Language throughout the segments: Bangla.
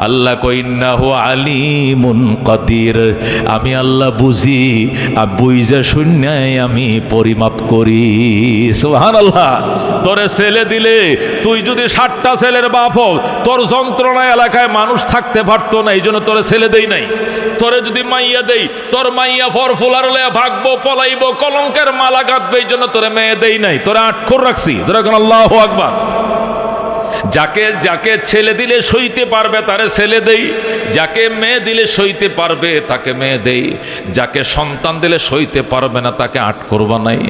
আল্লাহ কই ইন্নাহু আলিমুন কাদির, আমি আল্লাহ বুঝি, আর বুঝে শূন্যায় আমি পরিমাপ করি। সুবহানাল্লাহ। তোরে ছেলে দিলে, তুই যদি 60টা ছেলের বাপ হও, তোর যন্ত্রণায় এলাকায় মানুষ থাকতে পারতো না, এই জন্য তোরে ছেলে দেই নাই। তোরে যদি মাইয়া দেই, তোর মাইয়া ফর ফুলার লয়ে ভাগবো, পলাইবো, কলঙ্কের মালা গাঁথবে, এই জন্য তোরে মেয়ে দেই নাই, তোরে আটখোর রাখছি। তোরা কোন আল্লাহু আকবার। যাকে যাকে ছেলে দিলে সইতে পারবে তারে ছেলে দেই, যাকে মেয়ে দিলে সইতে পারবে তাকে মেয়ে দেই, যাকে সন্তান দিলে সইতে পারবে না তাকে আট করবা নাই,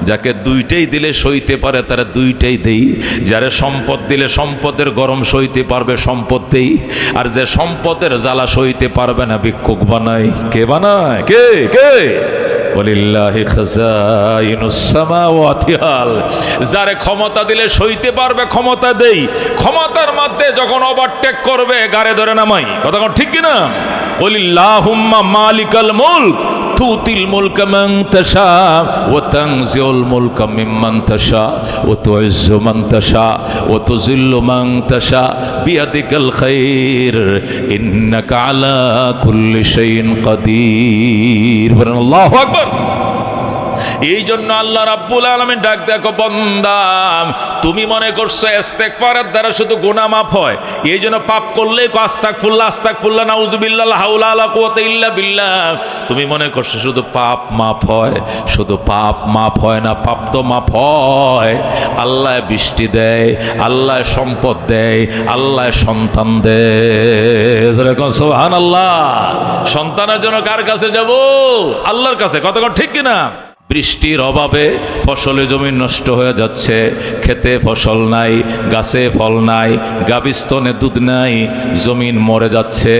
যাকে দুইটাই দিলে সইতে পারে তারা দুইটাই দেই, যারে সম্পদ দিলে সম্পদের গরম সইতে পারবে সম্পদ দেই, আর যে সম্পদের জ্বালা সইতে পারবে না ভিক্ষুক বানাই। কে বানায়? কে কে? ওয়ালিল্লাহি খাযাইনুস সামাওয়াতি ওয়াল। যারে ক্ষমতা দিলে সইতে পারবে ক্ষমতা দেই, ক্ষমতার মধ্যে যখন ওভারটেক করবে গারে ধরে নামাই। কথা কোন ঠিক কি না? ওয়ালিল্লাহুম্মা মালিকাল মুলক তুতিল মুলকা মান তাশা ওয়া তানজিউল মুলকা মিম্মান তাশা ওয়া তুইজ্জু মান তাশা ওয়া তুযিল্লু মান তাশা বিয়াদিকাল খায়র ইন্নাকা আলা কুল্লি শাইইন কাদির। আল্লাহু আকবার। এই জন্য আল্লাহ রাব্বুল আলামিন ডাক দেখো, বান্দা তুমি মনে করছো ইস্তেগফারের দ্বারা শুধু গুনাহ মাফ হয়, এই জন্য পাপ করলেই আস্তাগফিরুল্লাহ আস্তাগফিরুল্লাহ নাউযুবিল্লাহ লা হাওলা ওয়ালা কুওয়াতা ইল্লা বিল্লাহ। তুমি মনে করছো শুধু পাপ মাফ হয়, শুধু পাপ মাফ হয় না, পাপ তো মাফ হয়। আল্লাহ বৃষ্টি দেয়, আল্লাহ সম্পদ দেয়, আল্লাহ সন্তান দেয়। সুবহানাল্লাহ। সন্তানের জন্য কার কাছে যাব? আল্লাহর কাছে। কতক্ষণ ঠিক কিনা? বৃষ্টির অভাবে ফসলে জমি নষ্ট হয়ে যাচ্ছে, খেতে ফসল নাই, গাছে ফল নাই, গাবিস্তনে দুধ নাই, জমিন মরে যাচ্ছে,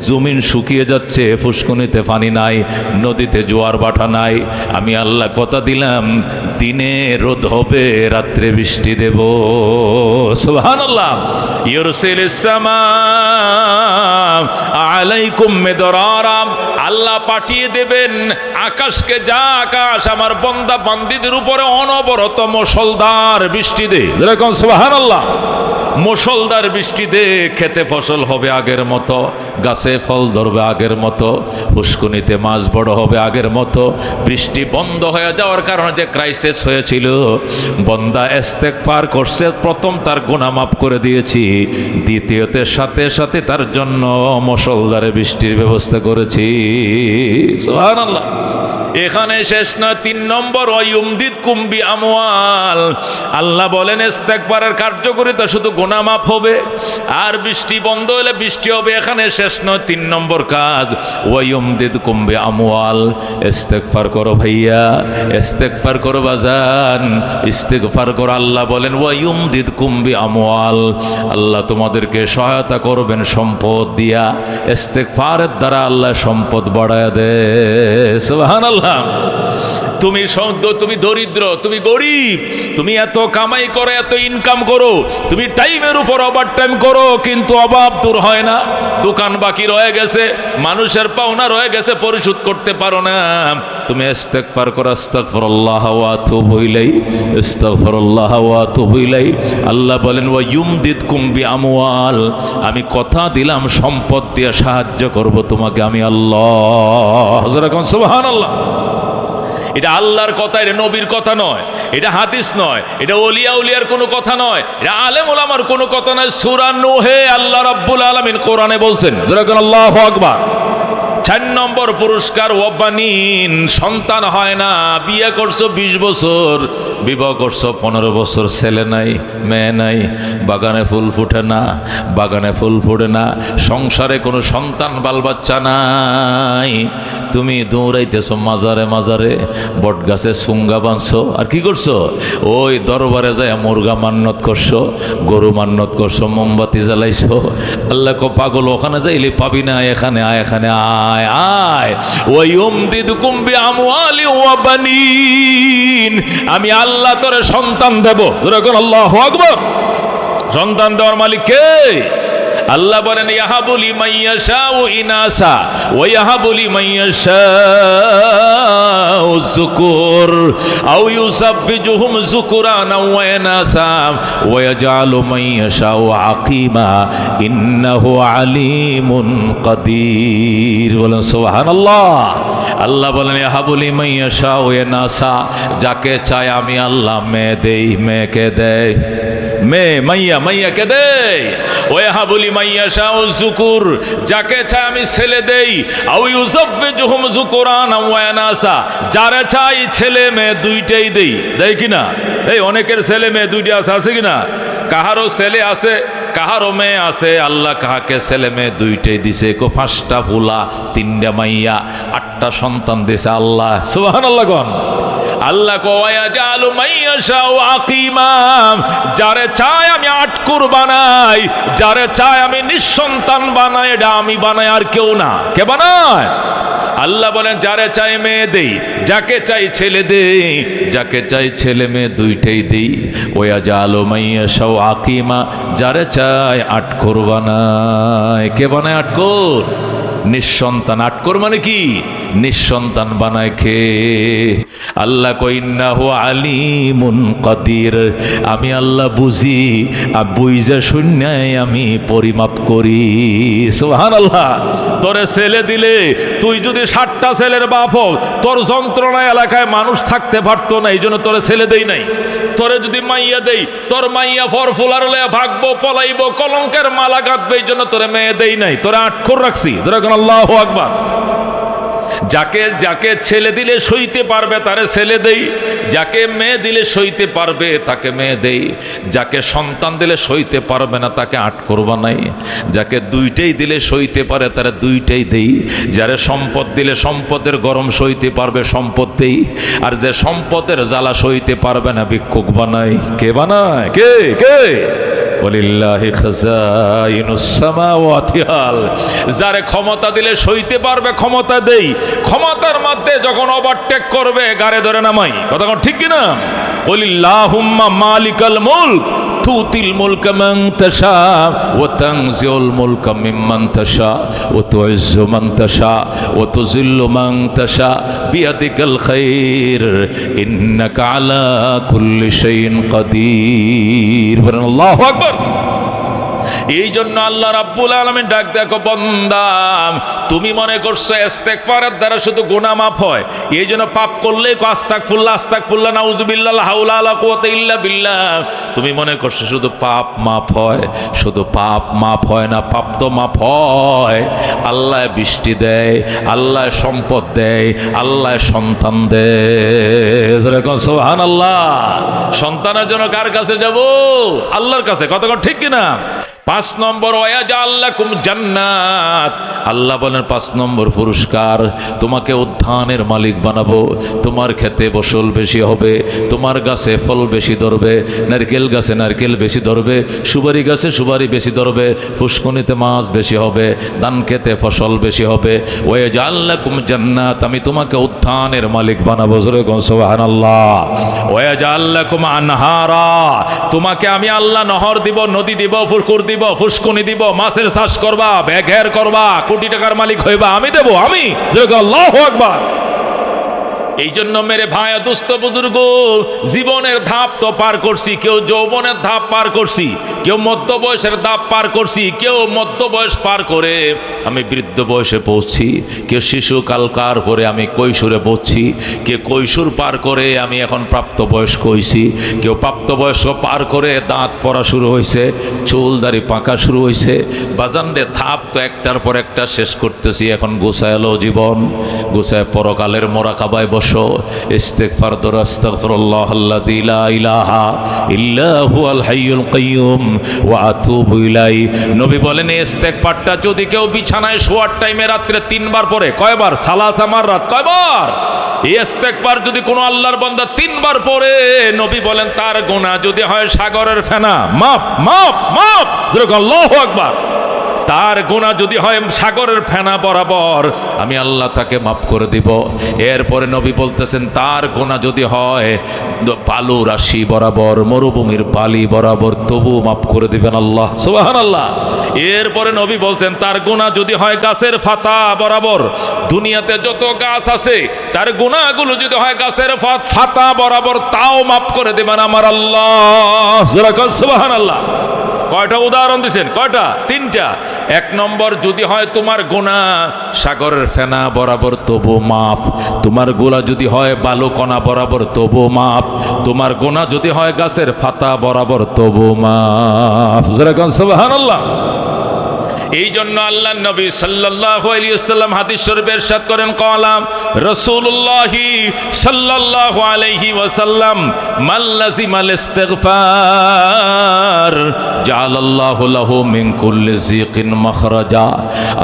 জমিন শুকিয়ে যাচ্ছে, ফুসকুনিতে পানি নাই, নদীতে জোয়ার ভাটা নাই। আমি আল্লাহ কথা দিলাম, দিনে রোদ হবে, রাত্রে বৃষ্টি দেব। সুবহানাল্লাহ। ইউরসিলিস সামা আলাইকুম মিদরারা, আল্লাহ পাঠিয়ে দেবেন আকাশকে, যা আকাশ আমার বান্দা বান্দীদের উপরে অনবরত মুষলধার বৃষ্টি দে। যেরকম সুবহানাল্লাহ। মুষলধার বৃষ্টি দে, খেতে ফসল হবে আগের মতো, গাছে ফল ধরবে আগের মতো, পুষ্কুনিতে মাছ বড় হবে আগের মতো। বৃষ্টি বন্ধ হয়ে যাওয়ার কারণে যে ক্রাইসিস হয়েছিল, বান্দা ইস্তেগফার করছে, প্রথম তার গুনাহ মাফ করে দিয়েছি, দ্বিতীয়তে সাথে সাথে তার জন্য মুষলধারে বৃষ্টির ব্যবস্থা করেছি। সুবহানাল্লাহ। এখানে শেষ নয়, 3 নম্বর ওয়ায়ুমদিদকুম বিআমওয়াল। আল্লাহ বলেন ইস্তেগফারের কার্যকারিতা শুধু গুনাহ মাফ হবে আর বৃষ্টি বন্ধ হলে বৃষ্টি হবে। এখানে শেষ নয়, 3 নম্বর কাজ ওয়ায়ুমদিদকুম বিআমওয়াল। ইস্তেগফার করো ভাইয়া, ইস্তেগফার করো বাজান, ইস্তেগফার করো। আল্লাহ বলেন ওয়ায়ুমদিদকুম বিআমওয়াল, আল্লাহ তোমাদেরকে সহায়তা করবেন সম্পদ দিয়া। ইস্তেগফারের দ্বারা আল্লাহ সম্পদ বাড়ায় দেয়। সুবহানাল্লাহ। তুমি দরিদ্র, তুমি গরিব, তুমি এত কামাই করো, এত ইনকাম করো, তুমি টাইমের উপর ওভার টাইম করো, কিন্তু অভাব দূর হয় না। দোকান বাকি রয়ে গেছে, মানুষের পাওনা রয়ে গেছে, পরিশোধ করতে পারো না। তুমি ইস্তেগফার করো, আস্তাগফিরুল্লাহ ওয়া আতুবু ইলাইহি, আস্তাগফিরুল্লাহ ওয়া আতুবু ইলাইহি। আল্লাহ বলেন ওয়ায়ুমদিদকুম বিআমওয়াল, আমি কথা দিলাম সম্পদ দিয়ে সাহায্য করব তোমাকে আমি আল্লাহ। যেরকম সুবহানাল্লাহ। এটা আল্লাহর কথা, এটা নবীর কথা নয়, এটা হাদিস নয়, এটা ওলিয়া উলিয়ার কোনো কথা নয়, এটা আলেম ওলামার কোনো কথা নয়। সূরা নূহে আল্লাহ রাব্বুল আলামিন কোরআনে বলছেন। যেরকম আল্লাহু আকবার। 4 নম্বর পুরস্কার ওয়াবানিন, সন্তান হয় না, বিয়ে করছো 20 বছর, বিবাহ করছো 15 বছর, ছেলে নাই মেয়ে নাই, বাগানে ফুল ফুটে না, বাগানে ফুল ফুটে না, সংসারে কোনো সন্তান বাল বাচ্চা নাই, তুমি দৌড়াইতেছো মাজারে মাজারে, বট গাছে সুঙ্গা বাঁধছো, আর কি করছো? ওই দরবারে যায় মুরগা মান্নত করছো, গরু মান্নত করছো, মোমবাতি জ্বালাইছো। আল্লাহ কো পাগল, ওখানে যাইলে পাবি না, এখানে আয়, এখানে আয় আয়। ওয়ায়ুমদিদকুম বিআমওয়ালি ওয়া বানিন, আমি আল্লাহ তোরে সন্তান দেব। যেরকম আল্লাহু আকবার। সন্তান দেওয়ার মালিক কে? আল্লাহ বলেন ইয়াহাবু লিমান ইয়াশাউ ইনাসা ওয়া ইয়াহাবু লিমান ইয়াশাউ যুকুর আও ইউসাফফিজুহুম যুকুরানা ওয়া ইনাসা ওয়া ইয়াজআলু মান ইয়াশাউ আকিমা ইন্নাহু আলিমুন কাদির। বলেন সুবহানাল্লাহ। আল্লাহ বলেন ইয়াহাবু লিমান ইয়াশাউ ইনাসা, যাকে চাই আমি আল্লাহ মেয়ে দেই, মেয়েকে দেয়, মেয়ে মাইয়া মাইয়াকে দেই। ওয়াহাবু লিমান ইয়াশাউ যুকুর, যাকে চাই আমি ছেলে দেই। আও ইউসাফফিজুহুম যুকুরানা ওয়া ইনাসা, যারে চাই ছেলে মেয়ে দুইটাই দেই। দেয় কিনা? এই অনেকের ছেলে মেয়ে দুইটা আছে কিনা? কাহারও ছেলে আছে, কাহারও মেয়ে আছে। আল্লাহ কাহাকে ছেলে মেয়ে দুইটাই দিছে, কো 5টা ফুলা 3টা মাইয়া 8টা সন্তান দিছে আল্লাহ। সুবহানাল্লাহ কোন আল্লাহ কওয়ায়াজালু মাইয়াশাউ আকিমা, যারে চাই আমি আটকুর বানাই, যারে চাই আমি নিঃসন্তান বানাই। এটা আমি বানাই, আর কেউ না। কে বানায়? আল্লাহ বলেন যারে চাই মেয়ে দেই, যাকে চাই ছেলে দেই, যাকে চাই ছেলে মেয়ে দুইটাই দেই। ওয়াজালু মাইয়াশাউ আকিমা, যারে চাই আটকুর বানায়। কে বানায় আটকুর? নিঃসন্তান। আটকর মানে কি? নিঃসন্তান বানায়। খে আল্লাহ কইন্নাহু আলিমুন কাদির, আমি আল্লাহ বুঝি, আর বুঝে শূন্যায় আমি পরিমাপ করি। সুবহানাল্লাহ। তোরে ছেলে দিলে, তুই যদি 60টা ছেলের বাপ হও, তোর যন্ত্রণায় এলাকায় মানুষ থাকতে পারতো না, এই জন্য তোরে ছেলে দেই নাই। তোরে যদি মাইয়া দেই, তোর মাইয়া ফর ফুলার লয়ে ভাগবো, পলাইবো, কলঙ্কের মালা গাঁথবে, এই জন্য তোরে মেয়ে দেই নাই, তোরে আটকর রাখছি। আল্লাহু আকবার। যাকে যাকে ছেলে দিলে সইতে পারবে তারে ছেলে দেই, যাকে মেয়ে দিলে সইতে পারবে তাকে মেয়ে দেই, যাকে সন্তান দিলে সইতে পারবে না তাকে আটকর বানাই, যাকে দুইটাই দিলে সইতে পারে তারে দুইটাই দেই, যারে সম্পদ দিলে সম্পদের গরম সইতে পারবে সম্পদ দেই, আর যে সম্পদের জ্বালা সইতে পারবে না ভিক্ষুক বানাই। কে বানায়? কে কে? ওয়ালিল্লাহি খাযাইনুস সামাওয়াতি ওয়াল, যারে ক্ষমতা দিলে সইতে পারবে ক্ষমতা দেই, ক্ষমতার মধ্যে যখন ওভারটেক করবে গারে ধরে নামাই। কথা ঠিক কি না? ওয়ালিল্লাহুম্মা মালিকাল মুলক তুতিল মুলকা মান তাশা ওয়া তানজিউল মুলকা মিম্মান তাশা ওয়া তুইজ্জু মান তাশা ওয়া তুযিল্লু মান তাশা বিয়াদিকাল খায়র ইন্নাকা আলা কুল্লি শাইইন কাদির। আল্লাহু আকবার। এই জন্য আল্লাহ রাব্বুল আলামিন ডাক দেখো, বান্দা তুমি মনে করছো ইস্তেগফারের দ্বারা শুধু গুনাহ মাফ হয়, এই জন্য পাপ করলেই আস্তাগফিরুল্লাহ আস্তাগফিরুল্লাহ নাউযুবিল্লাহ লা হাওলা ওয়ালা কুওয়াতা ইল্লা বিল্লাহ। তুমি মনে করছো শুধু পাপ মাফ হয়, শুধু পাপ মাফ হয় না, পাপ তো মাফ হয়। আল্লাহ বৃষ্টি দেয়, আল্লাহ সম্পদ দেয়, আল্লাহ সন্তান দেয়। সুবহানাল্লাহ। সন্তানের জন্য কার কাছে যাব? আল্লাহর কাছে। কতক্ষণ ঠিক কিনা? 5 নম্বর ওয়াজাল লাকুম জান্নাত, আল্লাহ বলেন 5 নম্বর পুরস্কার, তোমাকে উদ্যানের মালিক বানাবো। তোমার খেতে ফসল বেশি হবে, তোমার গাছে ফল বেশি ধরবে, নারকেল গাছে নারকেল বেশি ধরবে, সুপারি গাছে সুপারি বেশি ধরবে, পুষ্কনিতে মাছ বেশি হবে, ধান খেতে ফসল বেশি হবে। ওয়াজাল লাকুম জান্নাত, আমি তোমাকে উদ্যানের মালিক বানাবো। সুবহানাল্লাহ। ওয়াজাল লাকুম আনহারা, তোমাকে আমি আল্লাহ নহর দিব, নদী দিব, পুকুর দিব, ফুসকুনি দিব, মাছের চাষ করবা, ব্যাঘের করবা, কোটি টাকার মালিক হইবা, আমি দেব। আমি। আল্লাহু আকবার। এই জন্য মেরে ভাই দুস্থ বুজুর্গ, জীবনের ধাপ তো পার করছি, কেউ যৌবনের ধাপ পার করছি, কেউ মধ্য বয়সের ধাপ পার করছি, কেউ মধ্য বয়স পার করে আমি বৃদ্ধ বয়সে পৌঁছছি, কেউ শিশুকালকার পরে আমি কৈশোরে পৌঁছছি, কেউ কৈশোর পার করে আমি এখন প্রাপ্ত বয়স্ক হয়েছি, কেউ প্রাপ্ত বয়স্ক পার করে দাঁত পড়া শুরু হয়েছে, চুল দাড়ি পাকা শুরু হয়েছে। বাজানরে ধাপ তো একটার পর একটা শেষ করতেছি। এখন গোছায়ালো জীবন, গোছায় পরকালের মোরাকাবায় বসো। ইস্তেগফার দরুদ আস্তাগফিরুল্লাহ আল্লাযী লা ইলাহা ইল্লা হুয়াল হাইয়ুল কাইয়্যুম ওয়া আতুবু ইলাইহি। নবী বলেন ইস্তেগফারটা যদি কেউ বিছানায় শোয়ার টাইমে রাত্রে 3 বার পড়ে, কয়বার? সালাসা মাররাত। কয়বার? ইস্তেগফার যদি কোনো আল্লাহর বান্দা 3 বার পড়ে, নবী বলেন তার গুনাহ যদি হয় সাগরের ফেনা, মাপ মাপ মাপ। আল্লাহু আকবার। তার গুনাহ যদি হয় সাগরের ফেনা বরাবর, আমি আল্লাহ তাকে মাফ করে দিব। এরপরে নবী বলতেছেন তার গুনাহ যদি হয় বালু রাশি বরাবর, মরুভূমির বালি বরাবর, তবু মাফ করে দিবেন আল্লাহ। সুবহানাল্লাহ। এরপরে নবী বলছেন তার গুনাহ যদি হয় গাছের পাতা বরাবর, দুনিয়াতে যত গাছ আছে তার গুনাহগুলো যদি হয় গাছের পাতা বরাবর, তাও মাফ করে দেবেন আমার আল্লাহ। সুবহানাল্লাহ। কয়টা উদাহরণ দিচ্ছেন? কয়টা? তিনটা। এক নম্বর, যদি হয় তোমার গুনাহ সাগরের ফেনা বরাবর, তবু মাফ। তোমার গুনাহ যদি হয় বালুকণা বরাবর, তবু মাফ। তোমার গুনাহ যদি হয় গাছের পাতা বরাবর, তবু মাফ। সুবহানাল্লাহ। এই জন্য আল্লাহ নবী সাল্লাল্লাহু আলাইহি ওয়াসাল্লাম হাদিস শরীফে ইরশাদ করেন, ক্বালা রাসূলুল্লাহি সাল্লাল্লাহু আলাইহি ওয়াসাল্লাম মান লাযিমাল ইস্তিগফার জাআলাল্লাহু লাহু মিন কুল্লি যিকিন মাখরাজা।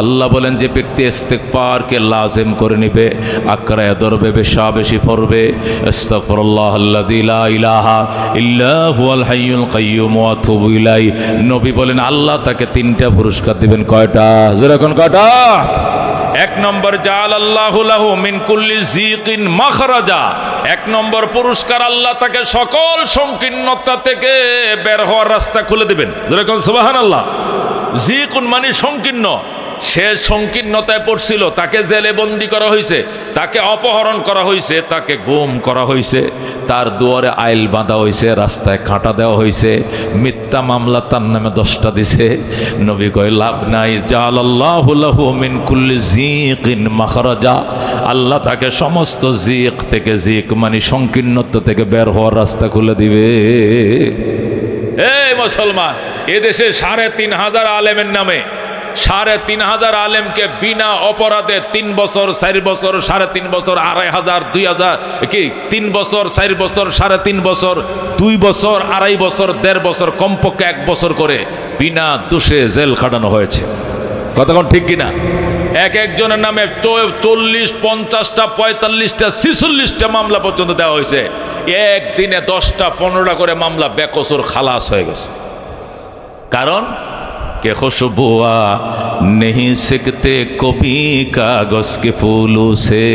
আল্লাহ বলেন যে ব্যক্তি ইস্তিগফারকে লাজিম করে নেবে, আকরায় ধরবে, বেশি পড়বে, আস্তাগফিরুল্লাহাল্লাযী লা ইলাহা ইল্লা হুয়াল হাইয়ুল কাইয়্যুম ওয়া আতুবু ইলাইহি। নবী বলেন আল্লাহ তাকে তিনটা পুরস্কার দিবেন। কয়টা? যেরকম কয়টা? এক নম্বর, জাআলাল্লাহু লাহু মিন কুল্লি যিকিন মাখরাজা। এক নম্বর পুরস্কার, আল্লাহ তাকে সকল সংকীর্ণতা থেকে বের হওয়ার রাস্তা খুলে দিবেন। যেরকম সুবহানাল্লাহ। যিকুন মানে সংকীর্ণ। সে সংকীর্ণতায় পড়ছিল, তাকে জেলে বন্দি করা হয়েছে, তাকে অপহরণ করা হয়েছে, তাকে গুম করা হয়েছে, তার দুয়ারে আইল বাঁধা হয়েছে, রাস্তায় কাঁটা দেওয়া হয়েছে, মিথ্যা মামলা তার নামে 10টা দিছে। নবী কয় লাভ নাই, জাআলাল্লাহু লাহু মিন কুল্লি যিকিন মাখরাজা। আল্লাহ তাকে সমস্ত যিক থেকে, যিক মানে সংকীর্ণতা থেকে বের হওয়ার রাস্তা খুলে দিবে। এই মুসলমান, এদেশে ৩,৫০০ আলেমের নামে ৩,৫০০ আলেমকে বিনা অপরাধে 3 বছর 4 বছর 3.5 বছর 2,500 2,000 কি 3 বছর 4 বছর 3.5 বছর 2 বছর 2.5 বছর 1.5 বছর কমপক্ষে 1 বছর করে বিনা দোষে জেল খাটানো হয়েছে। কতক্ষণ ঠিক কিনা? একজনের নামে 40, 50টা, 45টা, 46টা মামলা পর্যন্ত দেওয়া হয়েছে। একদিনে 10টা 15টা করে মামলা বেকসুর খালাস হয়ে গেছে। কারণ के खुशबुआ नहीं सकते कभी कागज के फूलों से।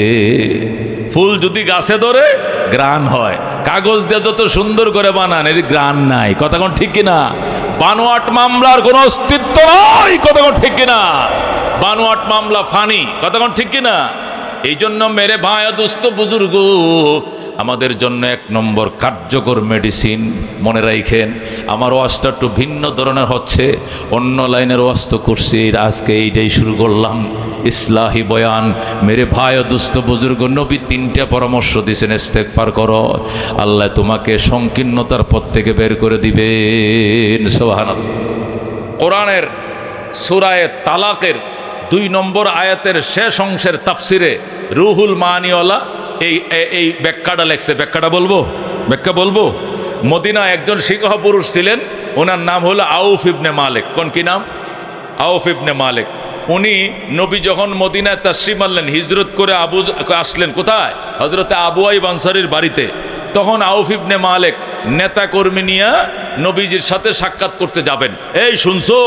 ফুল যদি গাছে ধরে গ্রান হয়, কাগজ দিয়ে যত সুন্দর করে বানান এর গ্রান নাই। কতক্ষণ ঠিক কিনা? বানোয়াট মামলার কোনো অস্তিত্ব নাই। কতক্ষণ ঠিক কিনা? বানোয়াট মামলা ফানি। কতক্ষণ ঠিক কিনা? এই জন্য মেরে ভাই দোস্ত বুজুর্গ, আমাদের জন্য 1 নম্বর কার্যকর মেডিসিন মনে রাখেন। আমার ওয়াজটা একটু ভিন্ন ধরনের হচ্ছে, অন্য লাইনের ওয়াজ তো করছি, আজকে এইটাই শুরু করলাম, ইসলাহি বয়ান। মেরে ভাই ও দুস্থ বুজুর্গ, নবী 3টা পরামর্শ দিয়েছেন, ইস্তেগফার করো, আল্লাহ তোমাকে সংকীর্ণতার পথ থেকে বের করে দিবেন। সুবহানাল্লাহ। কোরআনের সূরা তালাকের 2 নম্বর আয়াতের শেষ অংশের তাফসিরে রুহুল মানিওয়ালা এই ব্যাখ্যাটা লেখছে। ব্যাখ্যাটা বলবো? ব্যাখ্যা বলবো? মদিনা একজন সিংহ পুরুষ ছিলেন, ওনার নাম হলো আউফ ইবনে মালিক। কোন কি নাম? আউফ ইবনে মালিক। উনি নবী যখন মদিনায় তাশরিফ আনলেন, হিজরত করে আসলেন কোথায়? হযরতে আবু আইয়ুব আনসারীর বাড়িতে। তখন আউফ ইবনে মালিক নেতা কর্মী নিয়ে নবীজির সাথে সাক্ষাৎ করতে যাবেন। এই শুনছো,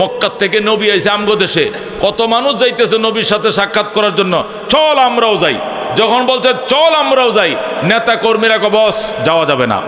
মক্কা থেকে নবী আইছে আমগো দেশে, কত মানুষ যাইতেছে নবীর সাথে সাক্ষাৎ করার জন্য, চল আমরাও যাই। যখন বলছে চল আমরাও যাই, নেতা কর্মীরা কো বস যাওয়া যাবে না।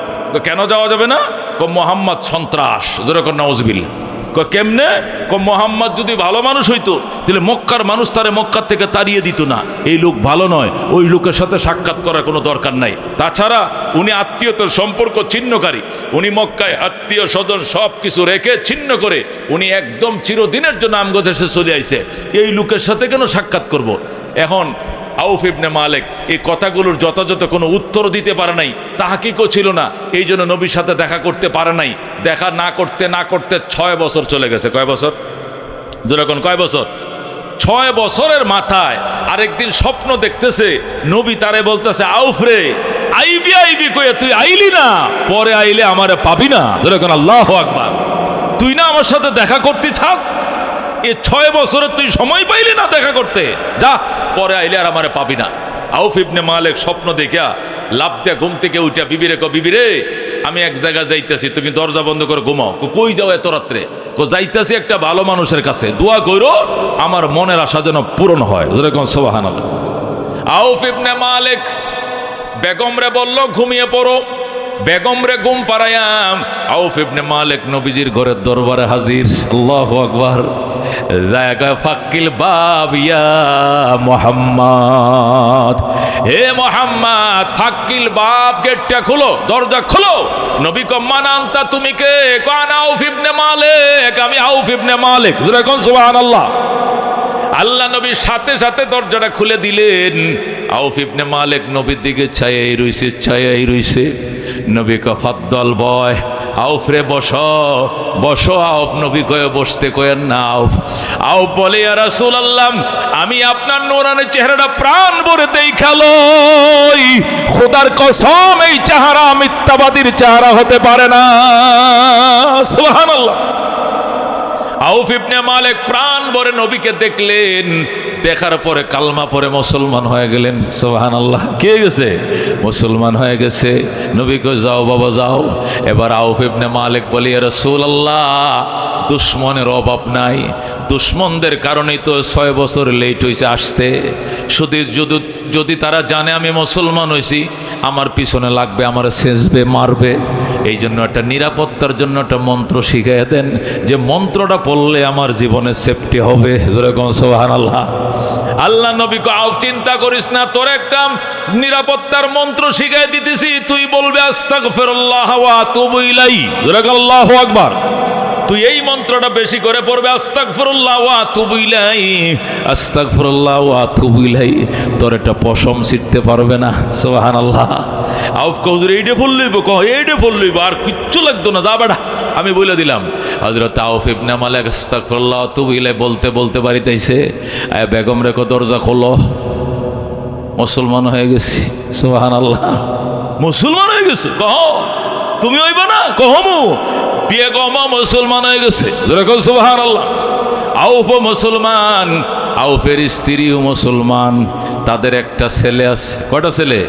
কেন যাওয়া যাবে না? কো মোহাম্মদ সন্ত্রাস। যেরকম নাউজুবিল্লাহ। কো কেমনে? কো মোহাম্মদ যদি ভালো মানুষ হইতো তাহলে মক্কার মানুষ তারে মক্কার থেকে তাড়িয়ে দিত না। এই লোক ভালো নয়, ওই লোকের সাথে সাক্ষাৎ করার কোনো দরকার নাই। তাছাড়া উনি আত্মীয়তার সম্পর্ক ছিন্নকারী। উনি মক্কায় আত্মীয় স্বজন সব কিছু রেখে ছিন্ন করে উনি একদম চিরদিনের জন্য আমগো দেশে চলে আইছে। এই লোকের সাথে কেন সাক্ষাৎ করব? এখন আউফ ইবনে মালিক এই কথাগুলোর যথাযথ কোনো উত্তর দিতে পারে নাই, তাহকিকও ছিল না। এই জন্য নবীর সাথে দেখা করতে পারে নাই। দেখা না করতে 6 বছর চলে গেছে। কয় বছর? যেরকম কয় বছর? 6 বছরের মাথায় আরেকদিন স্বপ্ন দেখতেছে, নবী তারে বলতেছে, আউফ রে, আইবি কয়ে তুই আইলি না, পরে আইলে আমারে পাবি না। যেরকম আল্লাহু আকবার। তুই না আমার সাথে দেখা করতে চাস, এ 6 বছরে তুই সময় পাইলি না দেখা করতে, যা পরে আইলে আর আমারে পাবি না। আউফ ইবনে মালিক স্বপ্ন দেখিয়া লাফ দিয়া ঘুম থেকে উঠিয়া বিবিরে কো, বিবি রে, আমি এক জায়গায় যাইতেছি, তুমি দরজা বন্ধ করে ঘুমাও। কই যাও এত রাত্রে? যাইতেছি একটা ভালো মানুষের কাছে, দোয়া করো আমার মনের আশা যেন পূরণ হয়। যেরকম সুবহানাল্লাহ। আউফ ইবনে মালিক বেগম রে বলল ঘুমিয়ে পড়ো। বেগম রে ঘুম পাড়ায়াম আউফ ইবনে মালিক নবীজির ঘরের দরবারে হাজির। আল্লাহু আকবার। জায়গা ফাক্কিল বাব ইয়া মুহাম্মদ, হে মুহাম্মদ ফাক্কিল বাব, গেটটা খোলো, দরজা খোলো। নবী কো মান আনতা, তুমি কে? কো আনা আউফ ইবনে মালিক, আমি আউফ ইবনে মালিক। যেরকম সুবহানাল্লাহ। আল্লাহ নবী সাথে সাথে দরজাটা খুলে দিলেন। আউফ ইবনে মালিক নবীর দিকে ছায়াই রইছে, ছায়াই রইছে। নবী কা ফাদ্দাল বয়, আউফ রে বসো, বসো। আউফ নবী কয়ে বসতে কয়েন না। আউফ বলে ইয়া রাসূলুল্লাহ, আমি আপনার নূরানি চেহারাটা প্রাণ ভরে দেখালই, খোদার কসম এই চেহারা মিথ্যাবাদীর চেহারা হতে পারে না। সুবহানাল্লাহ। আউফ ইবনে মালিক প্রাণ ভরে নবীকে দেখলেন, দেখার পরে কালমা পরে মুসলমান হয়ে গেলেন। সুবহানাল্লাহ। কে গেছে? মুসলমান হয়ে গেছে। নবী কই যাও বাবা যাও। এবার আউফ ইবনে মালিক বলে ইয়া রাসূলুল্লাহ, দুশ্মনের অভাব নাই, দুশ্মনদের কারণেই তো 6 বছর লেট হয়েছে আসতে। শুধু যদি তারা জানে আমি মুসলমান হয়েছি, আমার পিছনে লাগবে, আমার সেজবে, মারবে। এই জন্য একটা নিরাপত্তার জন্য একটা মন্ত্র শিখিয়ে দেন, যে মন্ত্রটা পড়লে আমার জীবনে সেফটি হবে। যেরকম সুবহানাল্লাহ। আল্লাহ নবী কো আউফ চিন্তা করিস না, তোর একটা নিরাপত্তার মন্ত্র শিখিয়ে দিতেছি, তুই বলবে আস্তাগফিরুল্লাহ ওয়া আতুবু ইলাইহি। যেরকম আল্লাহু আকবার। তুই এই মন্ত্রটা বেশি করে পড়বে, আস্তাগফিরুল্লাহ ওয়া আতুবু ইলাইহি, আস্তাগফিরুল্লাহ ওয়া আতুবু ইলাইহি। তোর একটা পশম ছিটতে পারবে না। সুবহানাল্লাহ। আউফ কৌজুর এইটা বললইব, কহ এইটা বললইব, আর কিচ্ছু লাগতো না, যা বেটা আমি বলে দিলাম। হযরত আউফ ইবনে মালিক আস্তাগফিরুল্লাহ ওয়া আতুবু ইলাইহি বলতে বলতে বাড়িতে আইছে। বেগম রে কো দরজা খোলো, মুসলমান হয়ে গেছি। সুবহানাল্লাহ। মুসলমান হয়ে গেছে? কহ তুমি হইবা না? কহমু বেগম মুসলমান হয়ে গেছে। যেরকম সুবহানাল্লাহ। আউফ মুসলমান, আউফের স্ত্রীও মুসলমান, তাদের একটা ছেলে আছে। কয়টা ছেলে?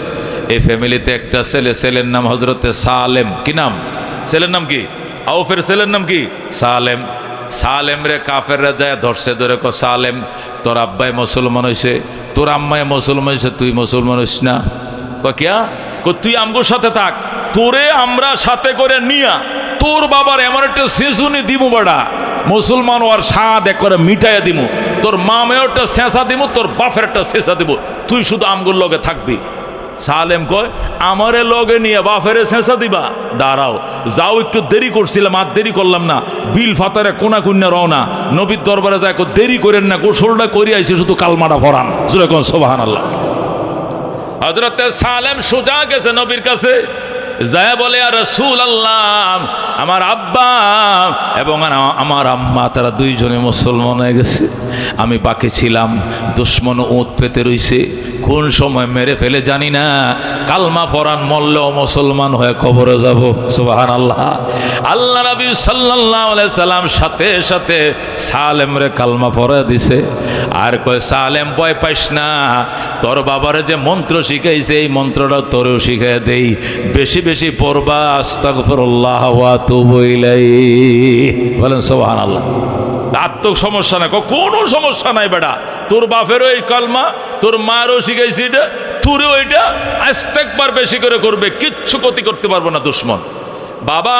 এই ফ্যামিলিতে একটা ছেলে, ছেলের নাম হযরতে সালেম। কি নাম? ছেলের নাম কি? আউফের ছেলের নাম কি? সালেম। সালেম রে কাফেররা যায় ধরছে, ধরে কো সালেম তোর আব্বাই মুসলমান হয়েছে, তোর আম্মাই মুসলমান হয়েছে, তুই মুসলমান হইস না। কিয়া? তুই আমগোর সাথে থাক, তোরে আমরা সাথে করে নিয়া তোর বাবার এমন একটা শেষুনি দিমু, বেড়া মুসলমান ওর স্বাদ এক করে মিটাইয়া দিমু, তোর মামেও একটা শেষা দিমু, তোর বাপের একটা শেষা দিব, তুই শুধু আমগুর লগে থাকবি। সালেম কয় আমারে লগে নিয়ে বাপেরে শেষা দিবা? দাঁড়াও, যাও, একটু দেরি করছিলাম, আর দেরি করলাম না। বিল ফাতারে কোনা কুন্যা রওনা, নবীর দরবারে যায়, দেরি করেন না, গোসলটা করি আইছে, শুধু কালমাটা ভরান। যেরকম সুবহানাল্লাহ। হযরত সালেম সোজা গেছে নবীর কাছে, যায় বলে আর রাসূলুল্লাহ, আমার আব্বা এবং আমার আম্মা তারা দুইজনে মুসলমান হয়ে গেছে, আমি বাকি ছিলাম, দুশ্মন ওঁত পেতে রইছে, কোন সময় মেরে ফেলে জানি না, কালমা পরান মরলেও মুসলমান হয়ে কবরে যাব। সুবহানাল্লাহ। আল্লাহ নবী সাল্লাল্লাহু আলাইহি সাল্লাম সাথে সাথে সালেম রে কালমা পড়া দিছে। আর কয় সালেম ভয় পাইস না, তোর বাবারে যে মন্ত্র শিখাইছে এই মন্ত্রটা তোরেও শিখাই দেই, বেশি বেশি পড়বা, আস্তাগফিরুল্লাহ ওয়া আতুবু ইলাইহি। বলেন সুবহানাল্লাহ। আত্মক সমস্যা নাই, কোনো সমস্যা নাই বেটা, তোর বাপেরও এই কালমা, তোর মারও শিখাইছি এটা, তোরও এটা, আস্তেকবার বেশি করে করবে, কিচ্ছু ক্ষতি করতে পারবো না দুশ্মন। বাবা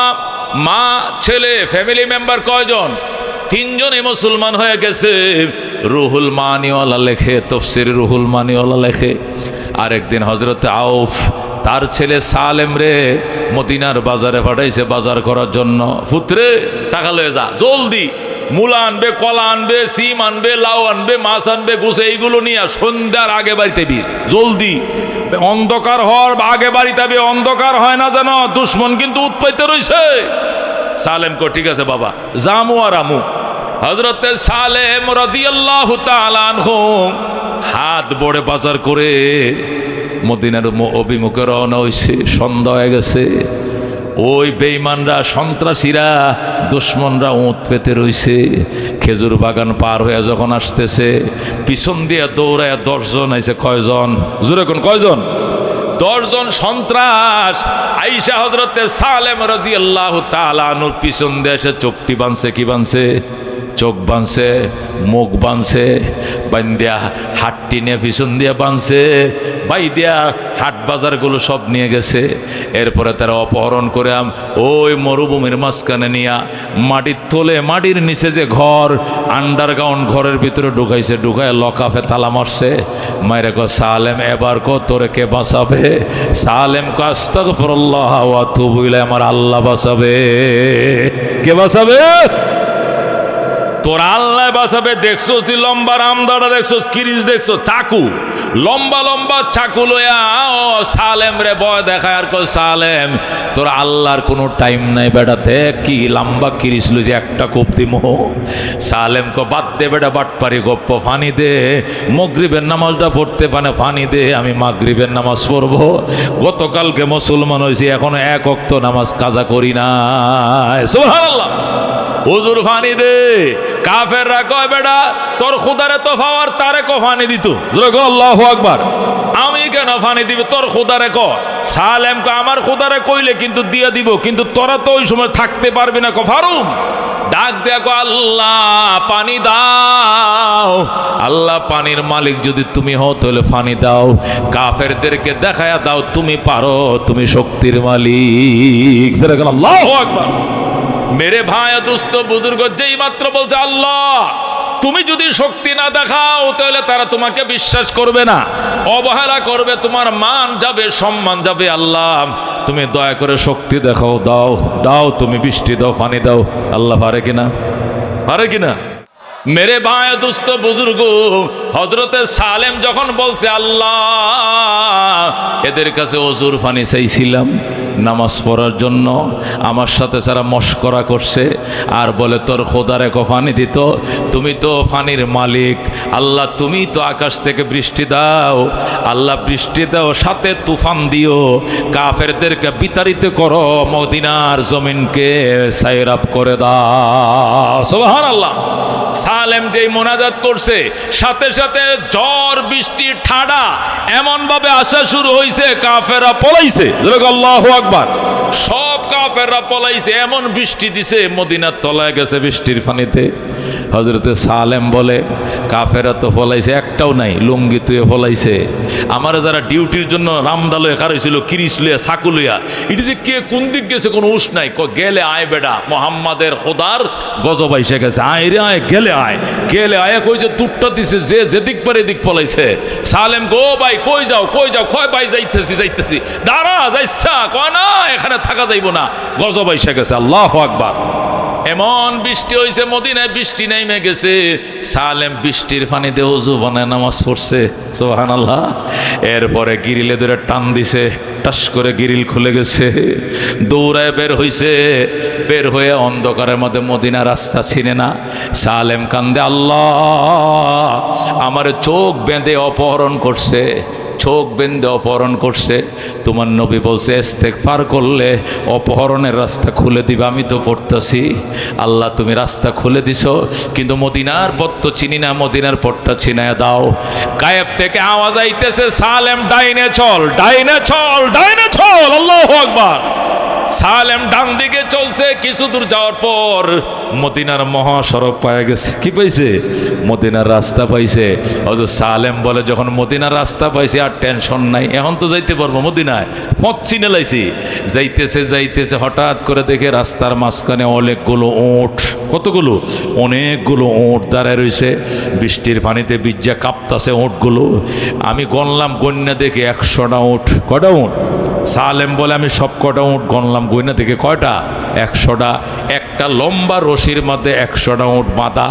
মা ছেলে ফ্যামিলি মেম্বার কয়জন? 3 জনে মুসলমান হয়ে গেছে। রুহুল মানিওয়ালা লেখে, তফসির রুহুল মানিওয়ালা লেখে, আরেকদিন হযরত আউফ তার ছেলে সালেম রে মদিনার বাজারে পাঠাইছে বাজার করার জন্য। পুত্রে টাকা লয়ে যা, জলদি মূলা আনবে, কলা আনবে, সিম আনবে, লাউ আনবে, মাছ আনবে, গুছে এইগুলো নিয়ে সন্ধ্যার আগে বাড়িতে বি, জলদি অন্ধকার হওয়ার আগে বাড়িতে বি, অন্ধকার হয় না যেন, দুশ্মন কিন্তু উৎপাইতে রইছে। সালেম কো ঠিক আছে বাবা, জামু আর আমু। হযরতে সালেম রাদিয়াল্লাহু তাআলা আনহু হাত বড়ে বাজার করে মদিনার অভিমুখে রওনা হইছে। সন্ধ্যা হয়ে গেছে, ওই বেঈমানরা, সন্ত্রাসীরা, দুশ্মনরা উঁত পেতে রইছে। খেজুর বাগান পার হয়ে যখন আসতেছে, পিছন দিয়ে দৌড়ায় 10 জন আইছে। কয়জন? জোরে কোন কয়জন? 10 জন সন্ত্রাস আয়েশা হযরতে সালেম রাদিয়াল্লাহু তাআলা আনহুর পিছন দিয়ে এসে চোখটি বাঁধছে, কি বাঁধছে? চোখ বাঁধছে, মুখ বাঁধছে, বান্দিয়া হাটটি নিয়ে পিছন দিয়ে বাঁধছে, বাইদিয়া হাট বাজারগুলো সব নিয়ে গেছে। এরপরে তারা অপহরণ করে ওই মরুভূমির মাঝখানে নিয়ে মাটির তোলে, মাটির নিচে যে ঘর, আন্ডারগ্রাউন্ড ঘরের ভিতরে ঢুকাইছে, ঢুকায় লকাফে তালা মারছে। মায়েরা কো সালেম এবার কো তোরে কে বাঁচাবে? সালেম কো আস্তাগফিরুল্লাহ ওয়া আতুবু ইলাইহি, আমার আল্লাহ বাঁচাবে। কে বাঁচাবে? তোর আল্লাহ বাঁচাবে। দেখছো তুই লম্বা রামদাটা দেখছো, কিরিচ দেখছো, চাকু, লম্বা লম্বা চাকু লইয়া সালেম রে ভয় দেখায় আর কই সালেম তোর আল্লাহর কোনো টাইম নাই বেটা, দেখ কি লম্বা কিরিচ লইছে, একটা কোপ দিমো। সালেম কো বাদ দে বেটা, বাটপারি গপ্প, ফানি দে, মাগরিবের নামাজটা পড়তে পানে ফানি দে, আমি মাগরিবের নামাজ পড়বো। গতকালকে মুসলমান হয়েছি, এখনো 1 ওয়াক্ত নামাজ কাজা করি না। সুবহানাল্লাহ। হুজুর ফানি দে। কাফেররা কয় বেটা তোর খুদারে তো ফাওয়ার তারে কো ফানি দিত। আল্লাহু আকবার। আমি কেন ফানি দিব? তোর খুদারে ক। সালেম কো আমার খুদারে কইলে কিন্তু দিয়া দিব, কিন্তু তোরা তো ওই সময় থাকতে পারবি না। কো ফারুম ডাক দেয়া কো আল্লাহ পানি দাও। আল্লাহ পানির মালিক যদি তুমি হও তাহলে পানি দাও, কাফেরদেরকে দেখায়া দাও তুমি পারো, তুমি শক্তির মালিক। আল্লাহু আকবার। মেরে ভাই দুস্থ বুজুর্গ যেই মাত্র বলছে আল্লাহ তুমি যদি শক্তি না দেখাও তাহলে তারা তোমাকে বিশ্বাস করবে না, অবহেলা করবে, তোমার মান যাবে, সম্মান যাবে। আল্লাহ তুমি দয়া করে শক্তি দেখাও, দাও দাও, তুমি বৃষ্টি দাও, পানি দাও। আল্লাহ পারে কিনা? পারে কিনা? মেরে ভাই দুস্থ বুজুর্গ হযরতে সালেম যখন বলছে আল্লাহ এদের কাছে ওযুর পানি চাইছিলাম নামাজ পড়ার জন্য, আমার সাথে যারা মশকরা করছে আর বলে তোর খোদারে কো পানি দিত, তুমি তো পানির মালিক আল্লাহ, তুমি তো আকাশ থেকে বৃষ্টি দাও। আল্লাহ বৃষ্টি দাও, সাথে তুফান দিও, কাফেরদেরকে বিতাড়িত করো, মদিনার জমিনকে সাইরাপ করে দাও। সুবহানাল্লাহ। সালেম যেই মোনাজাত করছে সাথে সাথে ঝড় বৃষ্টি ঠাডা এমন ভাবে আসা শুরু হয়েছে, কাফেররা পলাইছে। আল্লাহু আকবার। সব কাফেররা পলাইছে, এমন বৃষ্টি দিছে মদিনার তলায় গেছে বৃষ্টির পানিতে। হযরতে সালেম বলে কাফেররা তো পলাইছে, একটাও নাই লুঙ্গি তুয়ে পলাইছে। আমার যারা ডিউটির জন্য রামদালয়ে কারাইছিল, কিরিচ লইয়া, সাকু লইয়া, এটি যে কে কোন দিক গেছে কোনো উস নাই। গেলে আয় বেডা, মোহাম্মদের খোদার গজব আইসে গেছে, আয় রে আয়, গেলে আয়, গেলে আয়। কই যে তুটটা দিছে, যে যেদিক পারে এদিক পলাইছে। সালেম গো ভাই কই যাও, কই যাও? কয় ভাই যাইতেছি যাইতেছি। দাঁড়া যাইছা? কয় না এখানে থাকা যাইব না, গজব আইসে গেছে। আল্লাহু আকবার। এমন বৃষ্টি হয়েছে মদিনায়, বৃষ্টি নেমে গেছে। সালেম বৃষ্টির পানিতে ওযু বানায় নামাজ পড়ছে। সুবহানাল্লাহ। এরপরে গিরিলে ধরে টান দিছে, টাস করে গিরিল খুলে গেছে, দৌড়ায় বের হইছে। বের হয়ে অন্ধকারের মধ্যে মদিনা রাস্তা চিনে না। সালেম কান্দে আল্লাহ আমার চোখ বেঁধে অপহরণ করছে, চোখ বেঁধে অপহরণ করছে। তোমার নবী বলছে ইস্তেগফার করলে অপহরণের রাস্তা খুলে দিবে। আমি তো পড়তেছি, আল্লাহ তুমি রাস্তা খুলে দিছো, কিন্তু মদিনার পথ তো চিনি না, মদিনার পথটা চিনায় দাও। গায়েব থেকে আওয়াজ আইতেছে সালেম ডাইনে চল, ডাইনে চল, ডাইনে চল। আল্লাহু আকবার। সালেম ডান দিকে চলছে, কিছু দূর যাওয়ার পর মদিনার মহাসড়ক পায়ে গেছে। কি পাইছে? মদিনার রাস্তা পাইছে। অথচ সালেম বলে যখন মদিনার রাস্তা পাইছে আর টেনশন নাই, এখন তো যাইতে পারবো মদিনায়, পথ চিনে লাইছি। যাইতেছে যাইতেছে হঠাৎ করে দেখে রাস্তার মাঝখানে অনেকগুলো ওঁট, কতগুলো? অনেকগুলো ওঁট দাঁড়ায় রয়েছে, বৃষ্টির পানিতে বিজ্জা কাঁপতাছে ওঁটগুলো। আমি গণলাম, গণ্যা দেখে 100টা ওঁট। কটা ওঁট? সালেম বলে আমি সব কটা উট গণলাম, গইনা থেকে কয়টা? 100টা। একটা লম্বা রশির মধ্যে 100টা উট বাঁধা।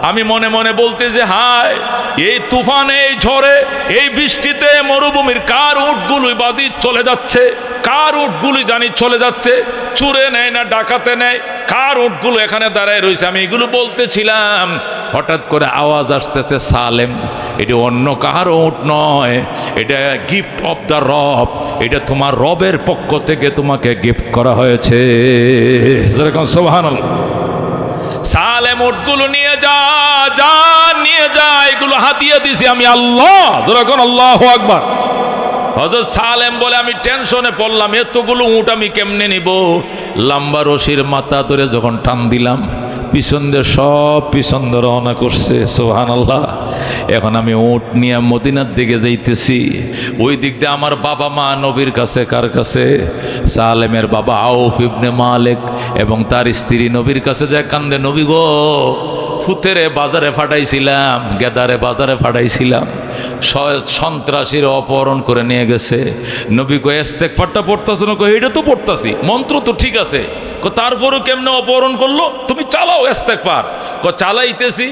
আমি মনে মনে বলতে যে হায়, এই তুফানে, এই ঝড়ে, এই বৃষ্টিতে মরুভূমির কার উটগুলোই বাজি চলে যাচ্ছে, কার উটগুলি জানি চলে যাচ্ছে, চুরে নেয় না ডাকাতে নেয়, কার উটগুলো এখানে দাঁড়ায় রয়েছে। আমি এগুলো বলতেছিলাম, হঠাৎ করে আওয়াজ আসতেছে সালেম এটা অন্য কাহার উট নয়, এটা গিফট অফ দ্য রব, এটা তোমার রবের পক্ষ থেকে তোমাকে গিফট করা হয়েছে। সুবহানাল্লাহ। সালেম উটগুলো নিয়ে যা, যা নিয়ে যা, এগুলো হাতিয়ে দিছি আমি আল্লাহ। যখন আল্লাহু আকবার। হযরত সালেম বলে আমি টেনশনে পড়লাম, এতগুলো উট আমি কেমনে নিব। লম্বা রশির মাথা ধরে যখন টান দিলাম, পিছন দিয়ে সব পিছন দিয়ে রওনা করছে। সুবহানাল্লাহ। এখন আমি উট নিয়ে মদিনার দিকে যাইতেছি। ওই দিক দিয়ে আমার বাবা মা নবীর কাছে, কার কাছে? সালেমের বাবা আউফ ইবনে মালিক এবং তার স্ত্রী নবীর কাছে যায় কান্দে, নবী গো, ফুতেরে বাজারে ফাটাইছিলাম, গেদারে বাজারে ফাটাইছিলাম, সন্ত্রাসীর অপহরণ করে নিয়ে গেছে। নবী কো ইস্তেগফারটা পড়তাছ না? কো এটা তো পড়তাছি, মন্ত্র তো ঠিক আছে। তারপরও কেমনে অপহরণ করলো? তুমি চালাও ইস্তেগফার। চালাইতেছি